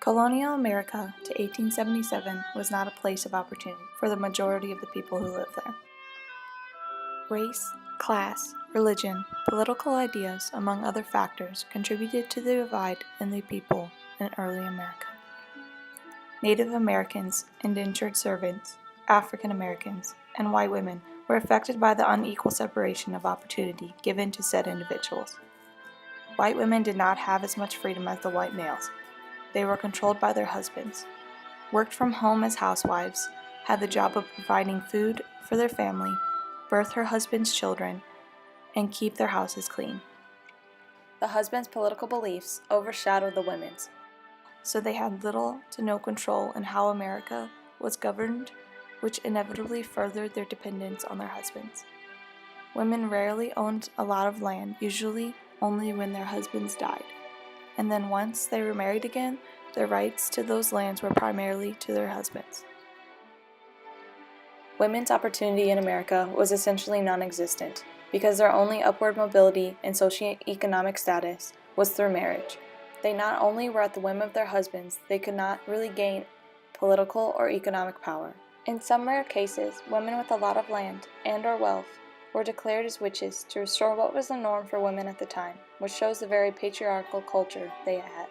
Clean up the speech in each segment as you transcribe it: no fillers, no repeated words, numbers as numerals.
Colonial America to 1877 was not a place of opportunity for the majority of the people who lived there. Race, class, religion, political ideas, among other factors, contributed to the divide in the people in early America. Native Americans, indentured servants, African Americans, and white women were affected by the unequal separation of opportunity given to said individuals. White women did not have as much freedom as the white males. They were controlled by their husbands, worked from home as housewives, had the job of providing food for their family, birth her husband's children, and keep their houses clean. The husband's political beliefs overshadowed the women's, so they had little to no control in how America was governed, which inevitably furthered their dependence on their husbands. Women rarely owned a lot of land, usually only when their husbands died, and then once they were married again, their rights to those lands were primarily to their husbands. Women's opportunity in America was essentially non-existent because their only upward mobility and socioeconomic status was through marriage. They not only were at the whim of their husbands, they could not really gain political or economic power. In some rare cases, women with a lot of land and/or wealth were declared as witches to restore what was the norm for women at the time, which shows the very patriarchal culture they had.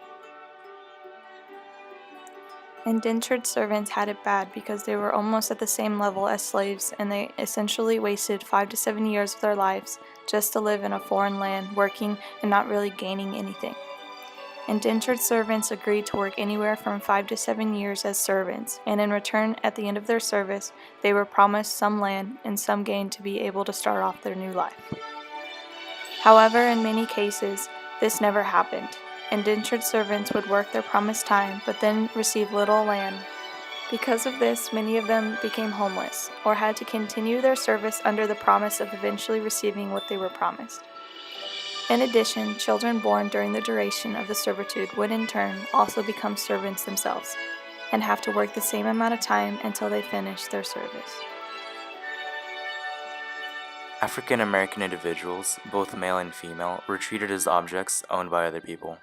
Indentured servants had it bad because they were almost at the same level as slaves, and they essentially wasted 5 to 7 years of their lives just to live in a foreign land, working and not really gaining anything. Indentured servants agreed to work anywhere from 5 to 7 years as servants, and in return, at the end of their service, they were promised some land and some gain to be able to start off their new life. However, in many cases, this never happened. Indentured servants would work their promised time, but then receive little land. Because of this, many of them became homeless, or had to continue their service under the promise of eventually receiving what they were promised. In addition, children born during the duration of the servitude would in turn also become servants themselves, and have to work the same amount of time until they finished their service. African American individuals, both male and female, were treated as objects owned by other people.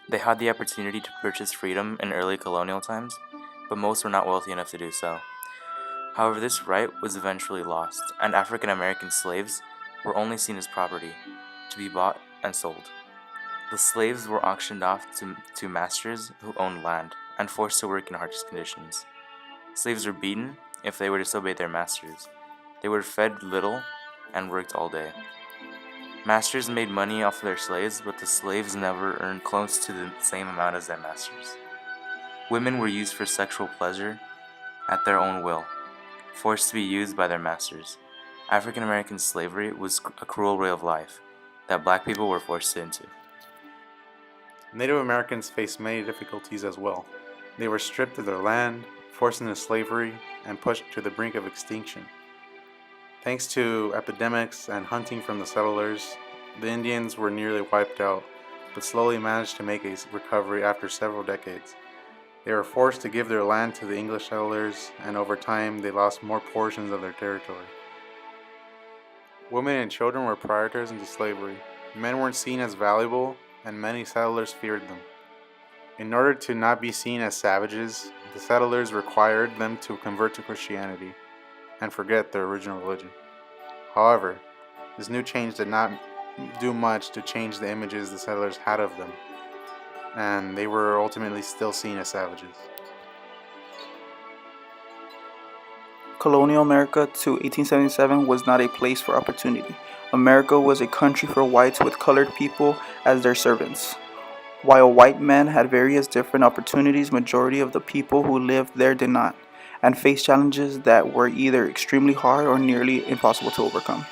They had the opportunity to purchase freedom in early colonial times, but most were not wealthy enough to do so. However, this right was eventually lost, and African American slaves were only seen as property, to be bought and sold. The slaves were auctioned off to masters who owned land, and forced to work in harsh conditions. Slaves were beaten if they were to disobey their masters. They were fed little and worked all day. Masters made money off of their slaves, but the slaves never earned close to the same amount as their masters. Women were used for sexual pleasure at their own will, forced to be used by their masters. African American slavery was a cruel way of life that black people were forced into. Native Americans faced many difficulties as well. They were stripped of their land, forced into slavery, and pushed to the brink of extinction. Thanks to epidemics and hunting from the settlers, the Indians were nearly wiped out, but slowly managed to make a recovery after several decades. They were forced to give their land to the English settlers, and over time they lost more portions of their territory. Women and children were prioritized into slavery. Men weren't seen as valuable, and many settlers feared them. In order to not be seen as savages, the settlers required them to convert to Christianity and forget their original religion. However, this new change did not do much to change the images the settlers had of them, and they were ultimately still seen as savages. Colonial America to 1877 was not a place for opportunity. America was a country for whites with colored people as their servants. While white men had various different opportunities, majority of the people who lived there did not, and faced challenges that were either extremely hard or nearly impossible to overcome.